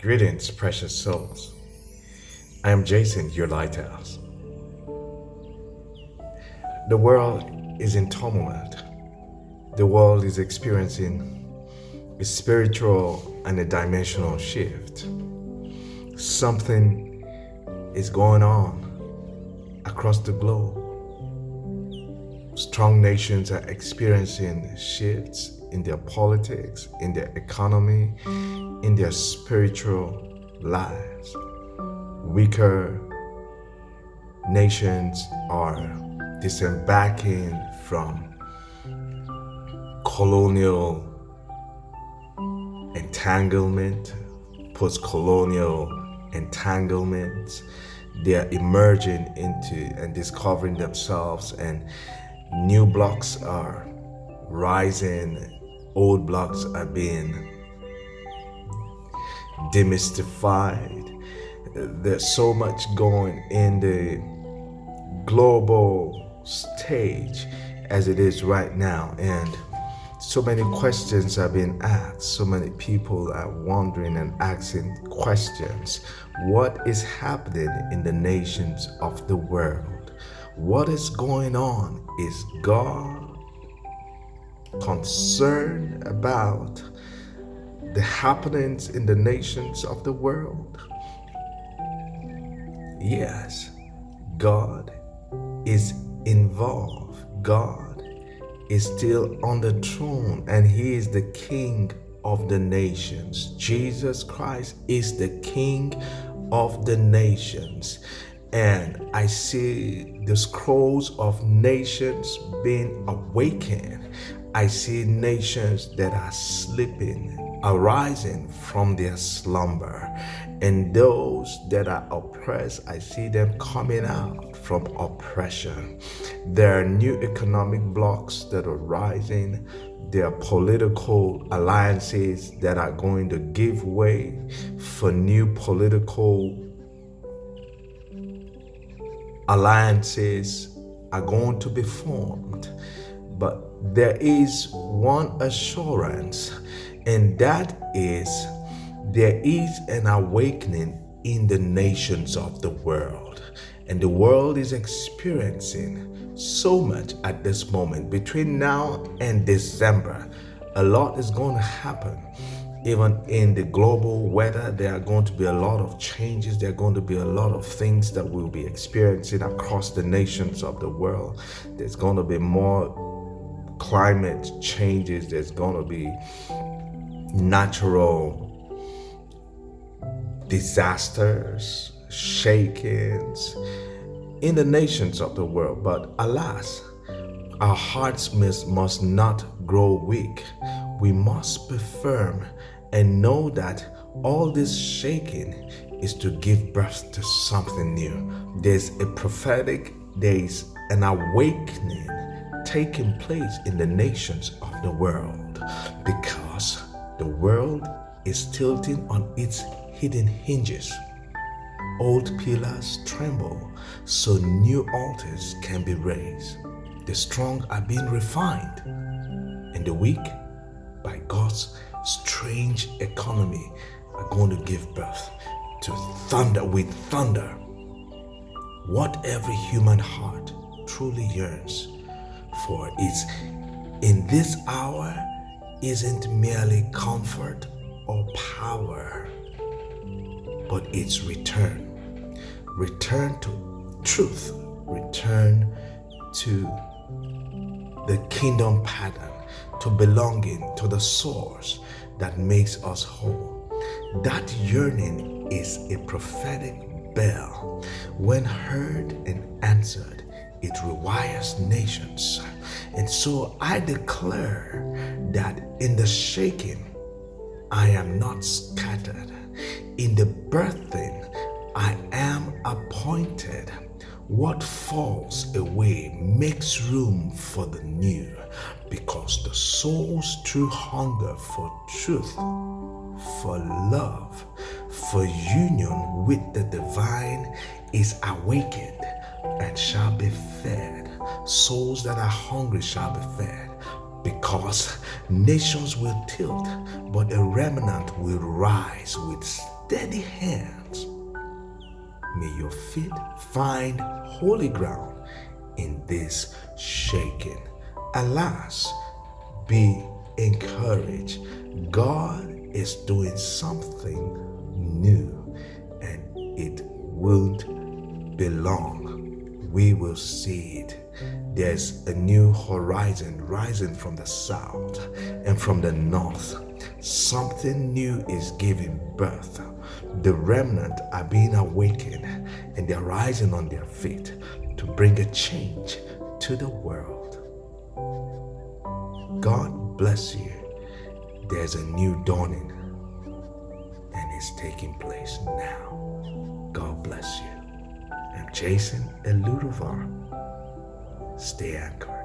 Greetings, precious souls. I am Jason, your lighthouse. The world is in tumult. The world is experiencing a spiritual and a dimensional shift. Something is going on across the globe. Strong nations are experiencing shifts in their politics, in their economy, in their spiritual lives. Weaker nations are disembarking from colonial entanglement, post-colonial entanglements. They are emerging into and discovering themselves, and new blocks are rising, old blocks are being demystified. There's so much going in the global stage as it is right now, and so many questions are being asked. So many people are wondering and asking questions. What is happening in the nations of the world? What is going on? Is God concerned about the happenings in the nations of the world? Yes, God is involved. God is still on the throne, and He is the King of the nations. Jesus Christ is the King of the nations. And I see the scrolls of nations being awakened. I see nations that are sleeping arising from their slumber, and those that are oppressed, I see them coming out from oppression. There are new economic blocks that are rising. There are political alliances that are going to give way for new political alliances are going to be formed. But there is one assurance, and that is there is an awakening in the nations of the world. And the world is experiencing so much at this moment. Between now and December, a lot is going to happen. Even in the global weather, there are going to be a lot of changes. There are going to be a lot of things that we'll be experiencing across the nations of the world. There's going to be more climate changes. There's going to be natural disasters, shakings in the nations of the world. But alas, our hearts must not grow weak. We must be firm and know that all this shaking is to give birth to something new. There's a prophetic, there's an awakening taking place in the nations of the world, because the world is tilting on its hidden hinges. Old pillars tremble so new altars can be raised. The strong are being refined, and the weak, by God's strange economy, are going to give birth to thunder with thunder. What every human heart truly yearns for is in this hour isn't merely comfort or power, but it's return. Return to truth. Return to the kingdom pattern, to belonging to the source that makes us whole. That yearning is a prophetic bell. When heard and answered, it rewires nations. And so I declare that in the shaking, I am not scattered. In the birthing, I am appointed. What falls away makes room for the new, because the soul's true hunger for truth, for love, for union with the divine is awakened and shall be fed. Souls that are hungry shall be fed, because nations will tilt, but a remnant will rise with steady hands. May your feet find holy ground in this shaking. Alas, be encouraged. God is doing something new, and it won't be long. We will see it. There's a new horizon rising from the south and from the north. Something new is giving birth. The remnant are being awakened and they're rising on their feet to bring a change to the world. God bless you. There's a new dawning and it's taking place now. God bless you. I'm Jason Eludovar. Stay anchored.